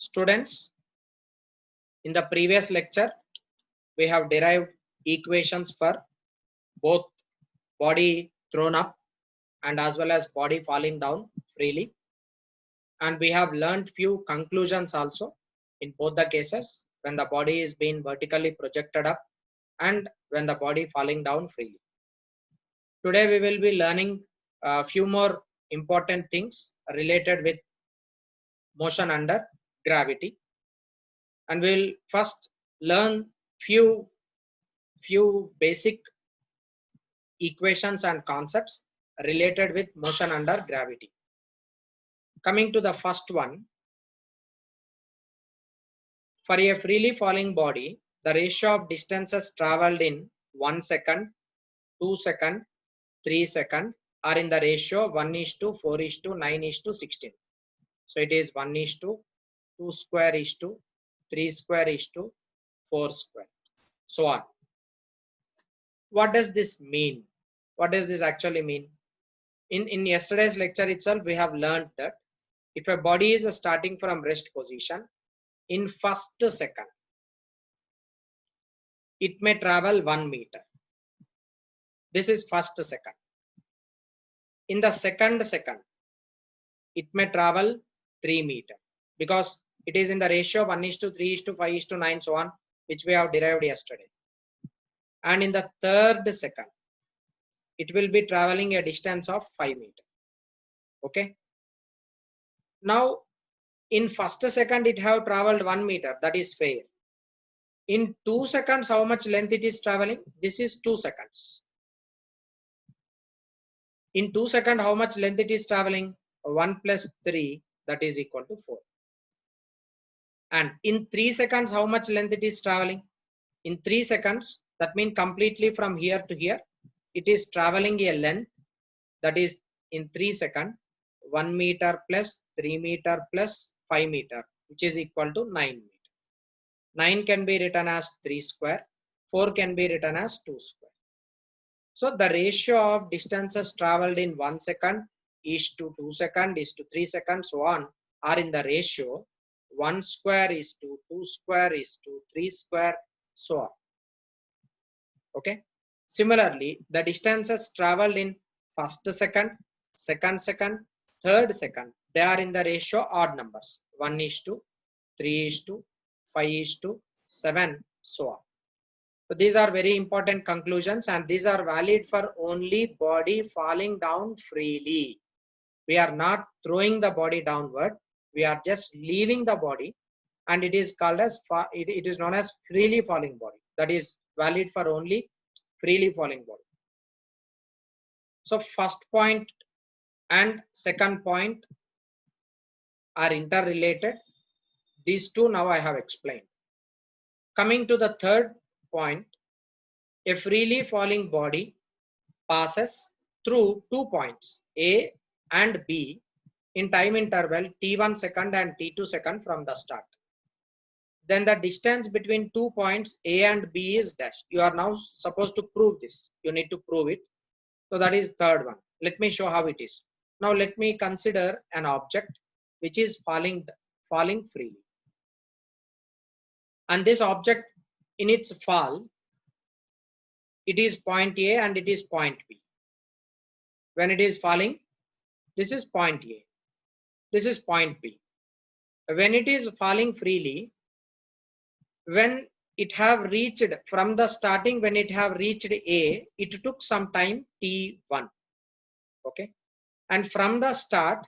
Students, in the previous lecture, we have derived equations for both body thrown up and as well as body falling down freely. And we have learned few conclusions also in both the cases, when the body is being vertically projected up and when the body falling down freely. Today we will be learning a few more important things related with motion under gravity, and we'll first learn few basic equations and concepts related with motion under gravity. Coming to the first one, for a freely falling body, the ratio of distances traveled in 1 second, 2 second, 3 second are in the ratio 1:4:9:16. So it is 1:2 square is to 3 square is to 4 square, so on. What does this mean? What does this actually mean? In yesterday's lecture itself, we have learned that if a body is starting from rest position, in first second, it may travel 1 meter. This is first second. In the second second, it may travel 3 meter, because it is in the ratio 1:3:5:9, so on, which we have derived yesterday. And in the third second, it will be traveling a distance of 5 meter. Okay. Now, in first second, it have traveled 1 meter. That is fair. In 2 seconds, how much length it is traveling? This is 2 seconds. In 2 seconds, how much length it is traveling? 1 plus 3, that is equal to 4. And in 3 seconds, how much length it is traveling? In 3 seconds, that means completely from here to here, it is traveling a length, that is in 3 seconds, 1 meter plus 3 meter plus 5 meter, which is equal to 9 meter. 9 can be written as 3 square, 4 can be written as 2 square. So the ratio of distances traveled in 1 second is to 2 seconds, is to 3 seconds, so on, are in the ratio 1 square is to 2 square is to 3 square, so on. Okay. Similarly, the distances traveled in first second, second second, third second, they are in the ratio odd numbers, 1:3:5:7, so on. So these are very important conclusions, and these are valid for only body falling down freely. We are not throwing the body downward. We are just leaving the body, and it is called as it is known as freely falling body. That is valid for only freely falling body. So first point and second point are interrelated. These two now I have explained. Coming to the third point, a freely falling body passes through 2 points A and B in time interval t1 second and t2 second from the start. Then the distance between 2 points A and B is dash. You are now supposed to prove this. You need to prove it. So that is third one. Let me show how it is. Now let me consider an object which is falling freely. And this object, in its fall, it is point A and it is point B. When it is falling, this is point A. This is point B. When it is falling freely, when it have reached from the starting, when it have reached A, it took some time t1. Okay. And from the start,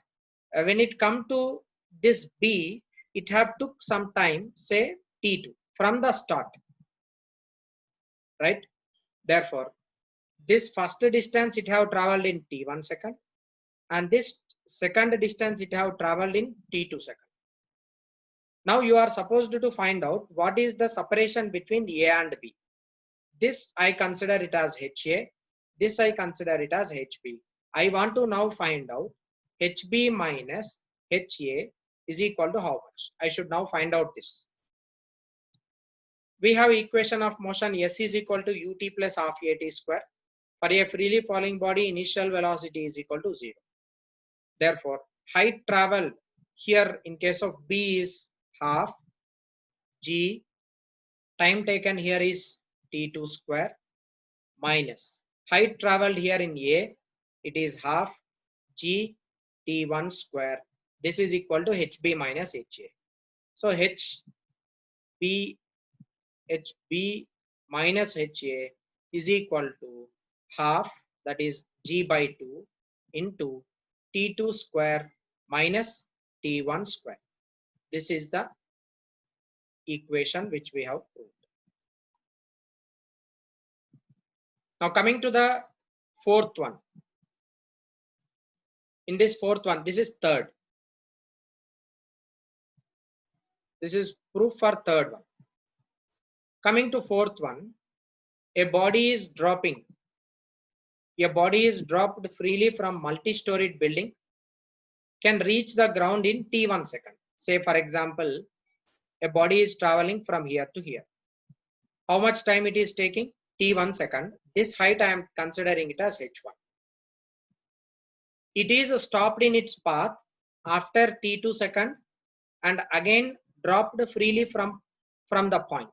when it come to this B, it have took some time, say t2 from the start, right? Therefore, this first distance it have traveled in t1 second, and this second distance it have traveled in t2 second. Now you are supposed to find out what is the separation between A and B. This I consider it as HA. This I consider it as HB. I want to now find out HB minus HA is equal to how much. I should now find out this. We have equation of motion S is equal to ut plus half at square. For a freely falling body, initial velocity is equal to 0. Therefore, height traveled here in case of B is half g, time taken here is t2 square, minus height traveled here in a, it is half g t1 square. This is equal to hb minus ha. So hb minus ha is equal to half, that is g by 2 into t2 square minus t1 square. This is the equation which we have proved. Now coming to the fourth one. In this fourth one, this is third. This is proof for third one. Coming to fourth one, a body is dropping. A body is dropped freely from multi-storied building, can reach the ground in t1 second. Say for example, a body is traveling from here to here. How much time it is taking? t1 second. This height I am considering it as h1. It is stopped in its path after t2 second and again dropped freely from the point.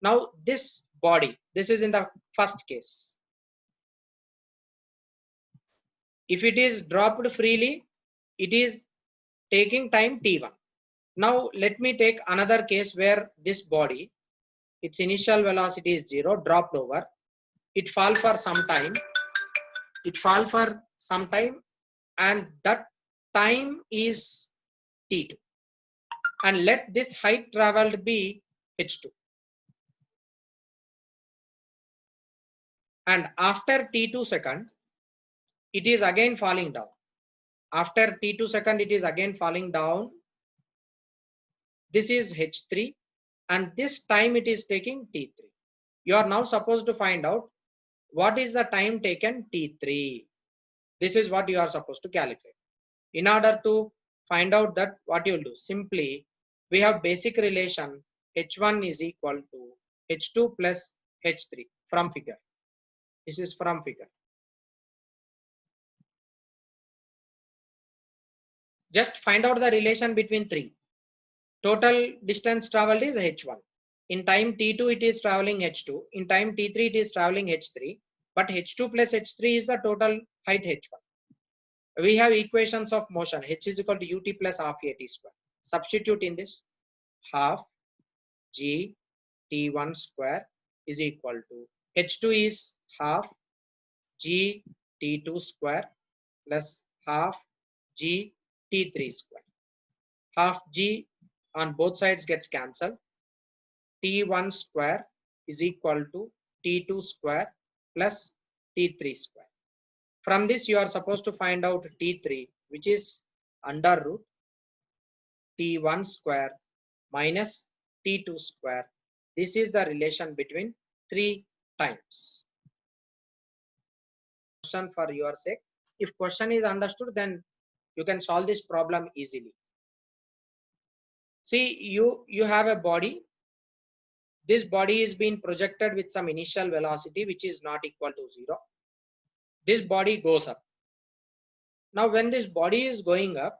Now this body, this is in the first case. If it is dropped freely, it is taking time t1. Now let me take another case where this body, its initial velocity is 0, dropped over. It fall for some time. It fall for some time and that time is t2. And let this height traveled be h2. And after t2 second, it is again falling down. After t2 second, it is again falling down. This is h3 and this time it is taking t3. You are now supposed to find out what is the time taken t3. This is what you are supposed to calculate. In order to find out that, what you will do, simply we have basic relation h1 is equal to h2 plus h3 from figure. This is from figure. Just find out the relation between three. Total distance traveled is h1. In time t2 it is traveling h2. In time t3 it is traveling h3. But h2 plus h3 is the total height h1. We have equations of motion. H is equal to ut plus half at square. Substitute in this. Half g t1 square is equal to h2 is half g t2 square plus half g t3 square. Half g on both sides gets cancelled. t1 square is equal to t2 square plus t3 square. From this you are supposed to find out t3, which is under root t1 square minus t2 square. This is the relation between 3 times. Question for your sake. If question is understood, then you can solve this problem easily. See, you have a body. This body is being projected with some initial velocity which is not equal to 0. This body goes up. Now when this body is going up,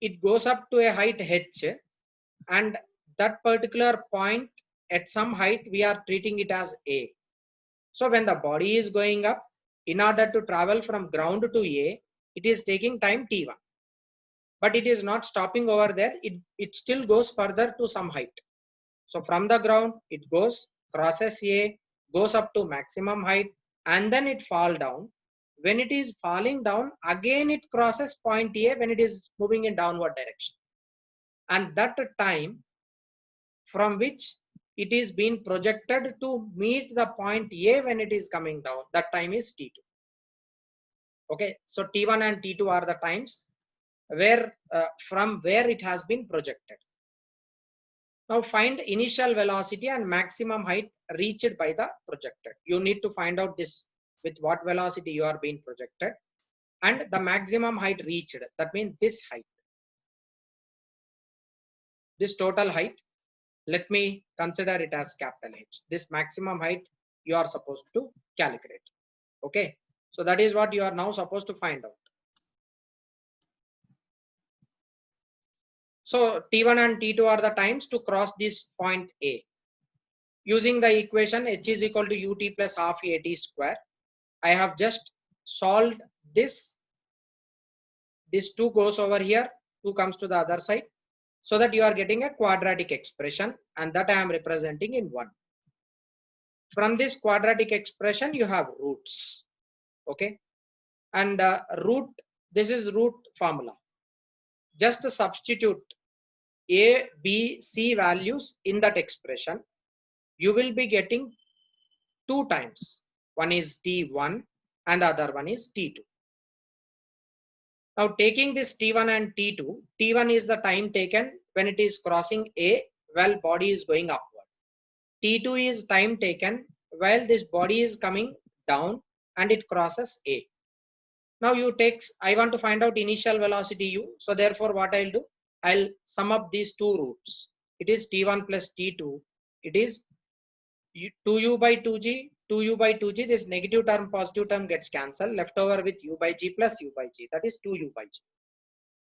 it goes up to a height h, and that particular point at some height we are treating it as a. So when the body is going up, in order to travel from ground to a, it is taking time t1. But it is not stopping over there. It still goes further to some height. So from the ground, it goes, crosses a, goes up to maximum height, and then it fall down. When it is falling down, again it crosses point A when it is moving in downward direction. And that time from which it is being projected to meet the point A when it is coming down, that time is T2. Okay, so T1 and T2 are the times where from where it has been projected. Now find initial velocity and maximum height reached by the projected. You need to find out this, with what velocity you are being projected, and the maximum height reached. That means this height, this total height, let me consider it as capital H. This maximum height you are supposed to calculate. Okay, so that is what you are now supposed to find out. So T1 and T2 are the times to cross this point A. Using the equation h is equal to ut plus half at square, I have just solved this. This 2 goes over here, 2 comes to the other side, so that you are getting a quadratic expression, and that I am representing in 1. From this quadratic expression, you have roots. Okay. And root, this is root formula. Just substitute A, B, C values in that expression. You will be getting 2 times. One is T1 and the other one is T2. Now taking this T1 and T2, T1 is the time taken when it is crossing A while body is going upward. T2 is time taken while this body is coming down and it crosses A. Now you take, I want to find out initial velocity u. So therefore what I'll do, I'll sum up these 2 roots. It is T1 plus T2. It is 2u by 2g, 2u by 2g. This negative term, positive term gets cancelled. Left over with u by g plus u by g. That is 2u by g.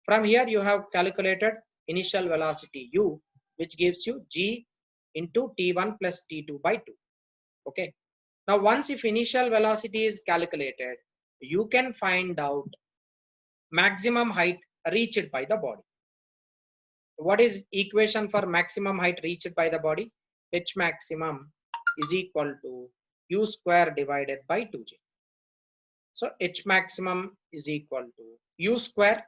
From here you have calculated initial velocity u, which gives you g into T1 plus T2 by 2. Okay. Now once if initial velocity is calculated, you can find out maximum height reached by the body. What is equation for maximum height reached by the body? H maximum is equal to u square divided by 2g. So H maximum is equal to u square,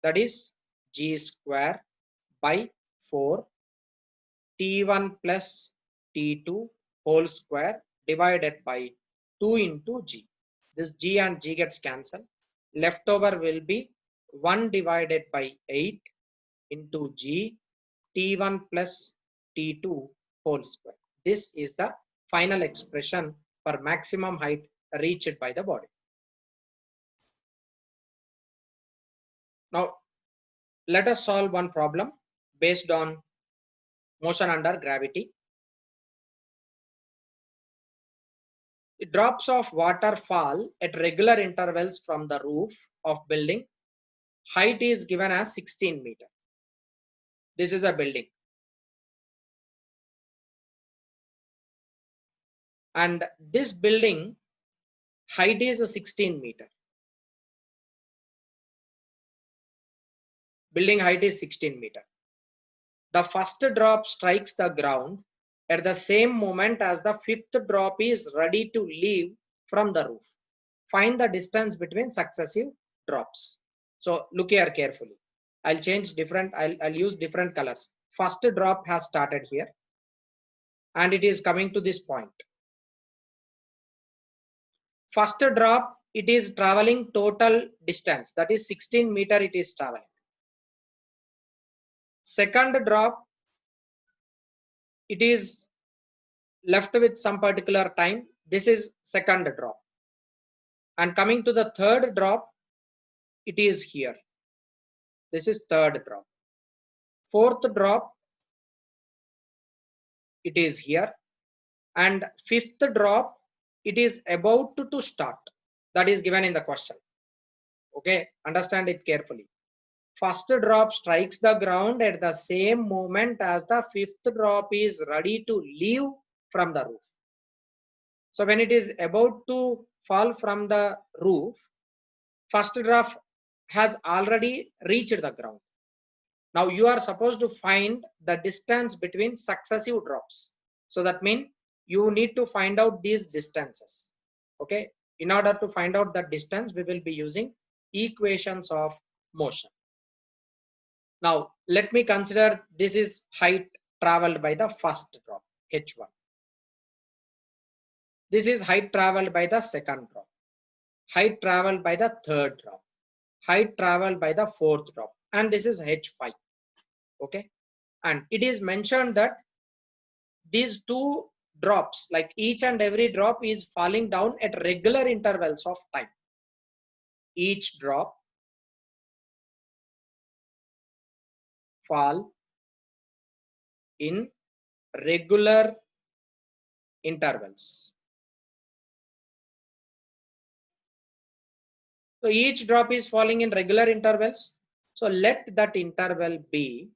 that is g square by 4 T1 plus T2 whole square divided by 2 into g. This g and g gets cancelled. Leftover will be 1 divided by 8 into g T1 plus T2 whole square. This is the final expression for maximum height reached by the body. Now let us solve one problem based on motion under gravity. Drops of water fall at regular intervals from the roof of building. Height is given as 16 meters. This is a building. And this building height is a 16 meter. Building height is 16 meter. The first drop strikes the ground at the same moment as the fifth drop is ready to leave from the roof. Find the distance between successive drops. So look here carefully. I'll change different, I'll use different colors. First drop has started here and it is coming to this point. First drop, it is traveling total distance, that is 16 meter it is traveling. Second drop, it is left with some particular time. This is second drop. And coming to the third drop, it is here. This is third drop. Fourth drop, it is here. And fifth drop, it is about to start. That is given in the question. Okay, understand it carefully. First drop strikes the ground at the same moment as the fifth drop is ready to leave from the roof. So when it is about to fall from the roof, first drop has already reached the ground. Now you are supposed to find the distance between successive drops. So that means you need to find out these distances. Okay. In order to find out the distance, we will be using equations of motion. Now let me consider this is height traveled by the first drop, H1. This is height traveled by the second drop. Height traveled by the third drop. Height traveled by the fourth drop. And this is H5. Okay. And it is mentioned that these two drops, like each and every drop is falling down at regular intervals of time. Each drop fall in regular intervals. So each drop is falling in regular intervals. So let that interval be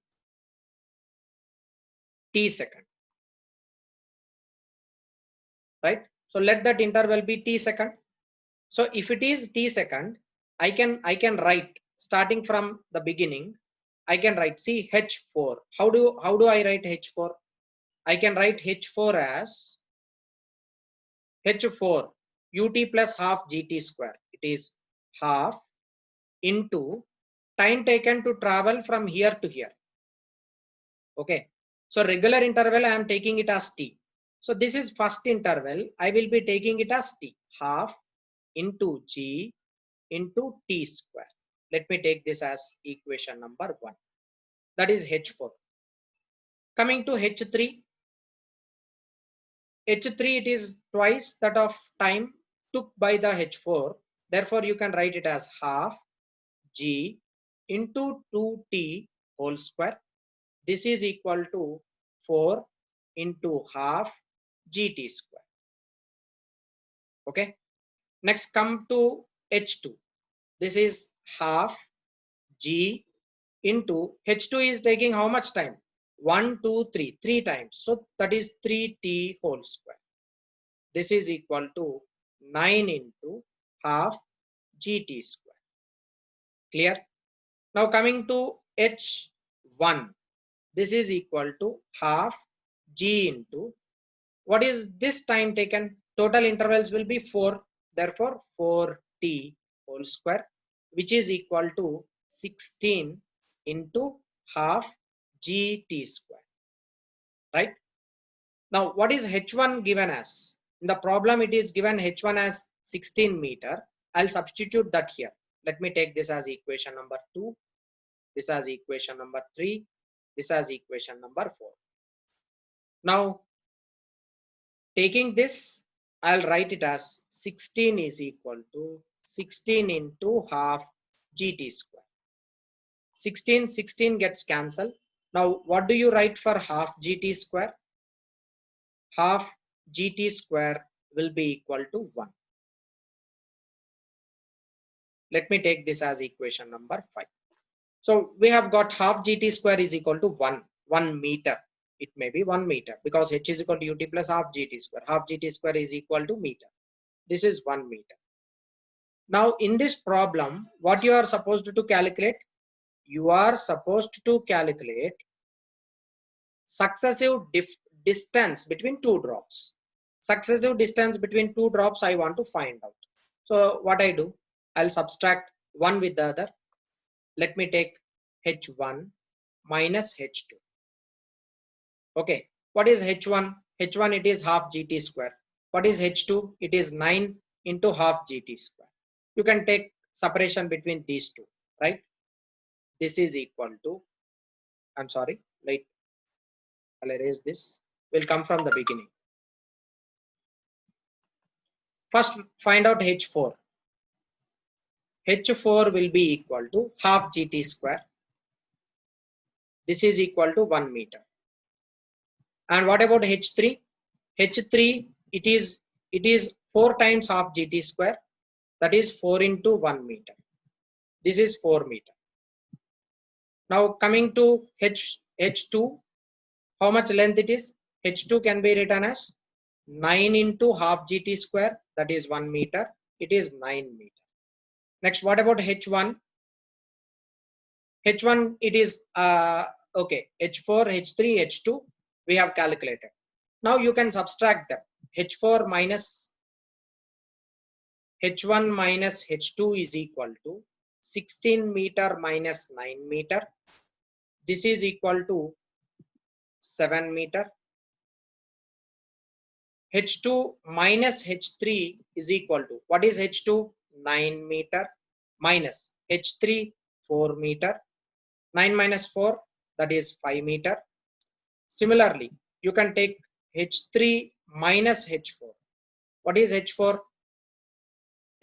t second, right? So let that interval be t second. So if it is t second, I can write starting from the beginning. I can write, see, h4. How do I write h4? I can write h4 as h4 ut plus half gt square. It is half into time taken to travel from here to here. Okay. So regular interval, I am taking it as t. So this is first interval. I will be taking it as t, half into g into t square. Let me take this as equation number 1. That is h4. Coming to h3. h3, it is twice that of time took by the h4. Therefore, you can write it as half g into 2t whole square. This is equal to 4 into half gt square. Okay. Next, come to h2. This is half g into h2 is taking how much time? 1, 2, 3, 3 times. So that is 3t whole square. This is equal to 9 into half gt square. Clear? Now coming to h1. This is equal to half g into, what is this time taken? Total intervals will be 4. Therefore 4t whole square, which is equal to 16 into half gt square. Right? Now what is h1 given as? In the problem it is given h1 as 16 meter. I'll substitute that here. Let me take this as equation number 2. This as equation number 3. This as equation number 4. Now taking this, I'll write it as 16 is equal to 16 into half gt square. 16 gets cancelled. Now what do you write for half gt square? Half gt square will be equal to 1. Let me take this as equation number 5. So we have got half gt square is equal to 1 meter. It may be 1 meter because h is equal to ut plus half gt square. Half gt square is equal to meter. This is 1 meter. Now in this problem, what you are supposed to calculate? You are supposed to calculate successive distance between two drops. Successive distance between two drops I want to find out. So what I do? I'll subtract one with the other. Let me take h1 minus h2. Okay. What is h1? h1 it is half gt square. What is h2? It is 9 into half gt square. You can take separation between these two, right? This is equal to, I'm sorry, wait, I'll erase this. We'll come from the beginning. First, find out h4. h4 will be equal to half gt square. This is equal to 1 meter. And what about h3? h3, it is 4 times half gt square. That is 4 into 1 meter. This is 4 meter. Now coming to h2, how much length it is? h2 can be written as 9 into half gt square. That is 1 meter. It is 9 meter. Next, what about h1? h1 it is okay, h4, h3, h2 we have calculated. Now you can subtract them. h4 minus h1 minus h2 is equal to 16 meter minus 9 meter. This is equal to 7 meter. h2 minus h3 is equal to, what is h2? 9 meter minus h3 4 meter. 9 minus 4, that is 5 meter. Similarly, you can take h3 minus h4. What is h4?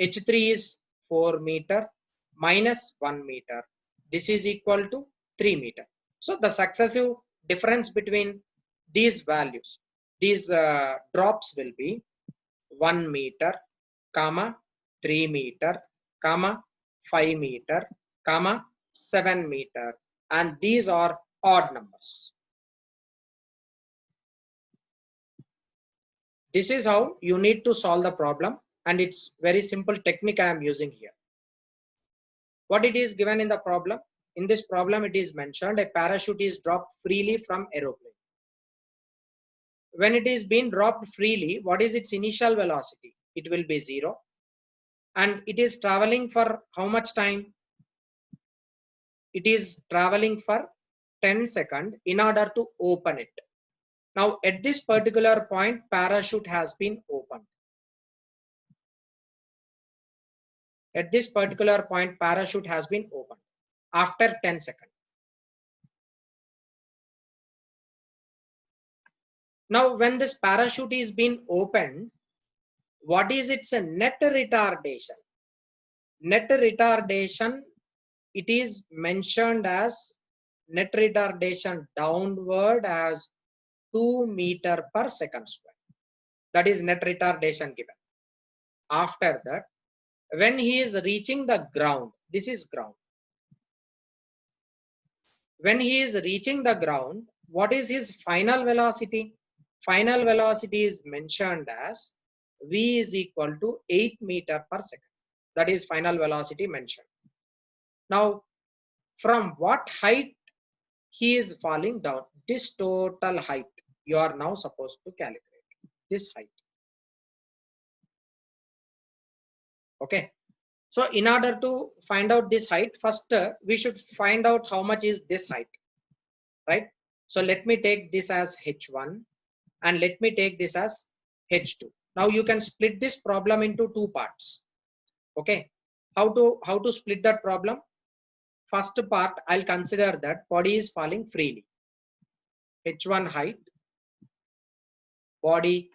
h3 is 4 meter minus 1 meter. This is equal to 3 meter. So the successive difference between these values, these drops will be 1 meter, comma 3 meter, comma 5 meter, comma 7 meter, and these are odd numbers. This is how you need to solve the problem, and it's very simple technique I am using here. What it is given in the problem? In this problem, it is mentioned a parachute is dropped freely from aeroplane. When it is being dropped freely, what is its initial velocity? It will be 0. And it is traveling for how much time? It is traveling for 10 seconds in order to open it. Now, at this particular point, parachute has been opened. At this particular point, parachute has been opened after 10 seconds. Now, when this parachute is being opened, what is its net retardation? Net retardation, it is mentioned as net retardation downward as 2 meter per second square. That is net retardation given. After that, when he is reaching the ground, this is ground. When he is reaching the ground, what is his final velocity? Final velocity is mentioned as v is equal to 8 meter per second. That is final velocity mentioned. Now, from what height he is falling down? This total height you are now supposed to calculate. This height. Okay. So in order to find out this height, first we should find out how much is this height, right? So let me take this as h1 and let me take this as h2. Now you can split this problem into two parts. Okay. How to split that problem? First part, I'll consider that body is falling freely. h1 height, body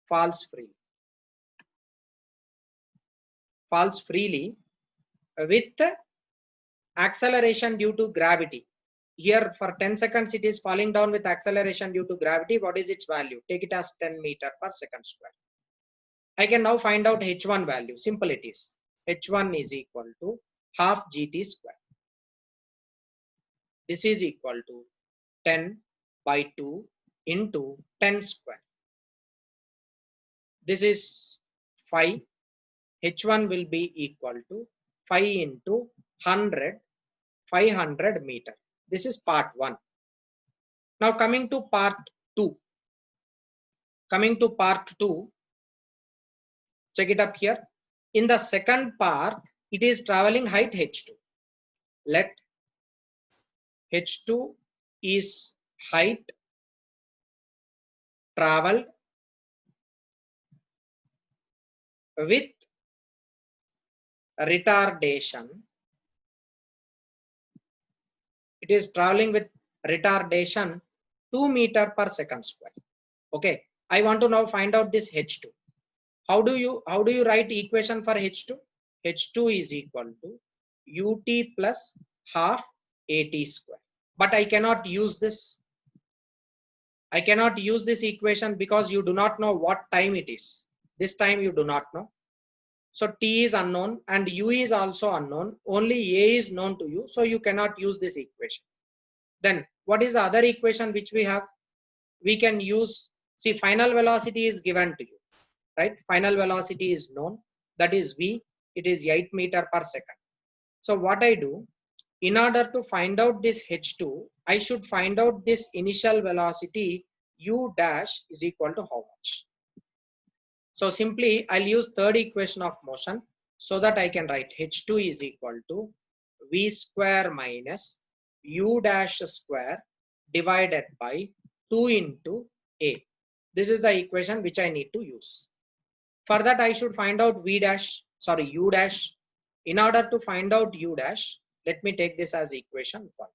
falls freely. Falls freely with acceleration due to gravity. Here for 10 seconds it is falling down with acceleration due to gravity. What is its value? Take it as 10 meter per second square. I can now find out h1 value. Simple it is. h1 is equal to half gt square. This is equal to 10 by 2 into 10 square. This is 5. h1 will be equal to 5 into 100, 500 meter. This is part 1. Now coming to part 2. Coming to part 2, check it up here. In the second part, it is traveling height h2. Let h2 is height traveled with retardation. It is traveling with retardation 2 meter per second square. Okay, I want to now find out this h2. How do you write equation for h2? h2 is equal to ut plus half at square. But I cannot use this. I cannot use this equation because you do not know what time it is. This time you do not know. So t is unknown and u is also unknown. Only a is known to you. So you cannot use this equation. Then what is the other equation which we have? We can use, see, final velocity is given to you, right? Final velocity is known. That is v. It is 8 meter per second. So what I do, in order to find out this h2, I should find out this initial velocity u dash is equal to how much. So simply I'll use third equation of motion so that I can write h2 is equal to v square minus u dash square divided by 2 into a. This is the equation which I need to use. For that I should find out u dash. In order to find out u dash, let me take this as equation 1.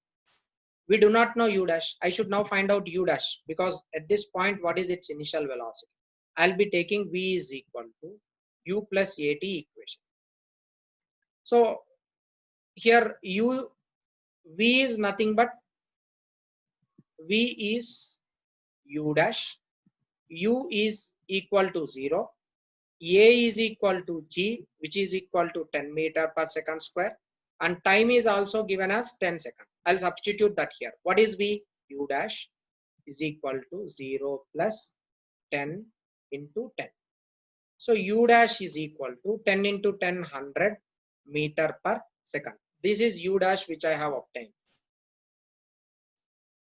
We do not know u dash. I should now find out u dash because at this point, what is its initial velocity? I'll be taking v is equal to u plus at equation. So here v is nothing but v is u dash. U is equal to 0. A is equal to g, which is equal to 10 meter per second square. And time is also given as 10 seconds. I'll substitute that here. What is v? U dash is equal to 0 plus 10 into 10. So U dash is equal to 10 into 10, 100 meter per second. This is U dash which I have obtained.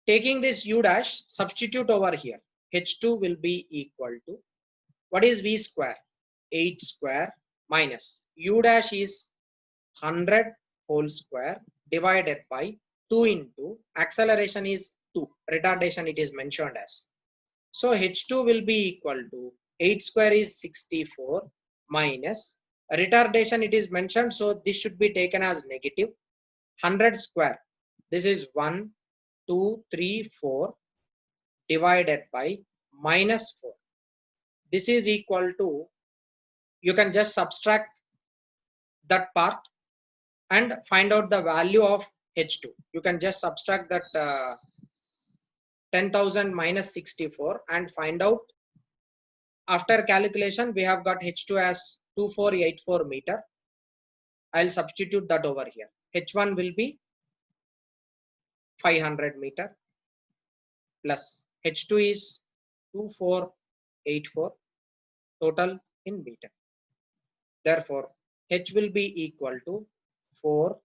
Taking this U dash, substitute over here. H2 will be equal to, what is V square? 8 square minus U dash is 100 whole square divided by 2 into acceleration is 2. Retardation it is mentioned as. So H2 will be equal to 8 square is 64 minus retardation it is mentioned. So this should be taken as negative 100 square. This is 1, 2, 3, 4 divided by minus 4. This is equal to, you can just subtract that part and find out the value of H2. You can just subtract that 10,000 minus 64 and find out. After calculation, we have got H2 as 2484 meter. I'll substitute that over here. H1 will be 500 meter plus H2 is 2484 total in meter. Therefore, H will be equal to 4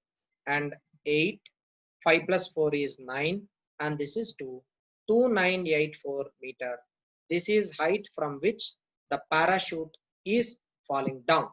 and 8. 5 plus 4 is 9 and this is 2984 meter. This is height from which the parachute is falling down.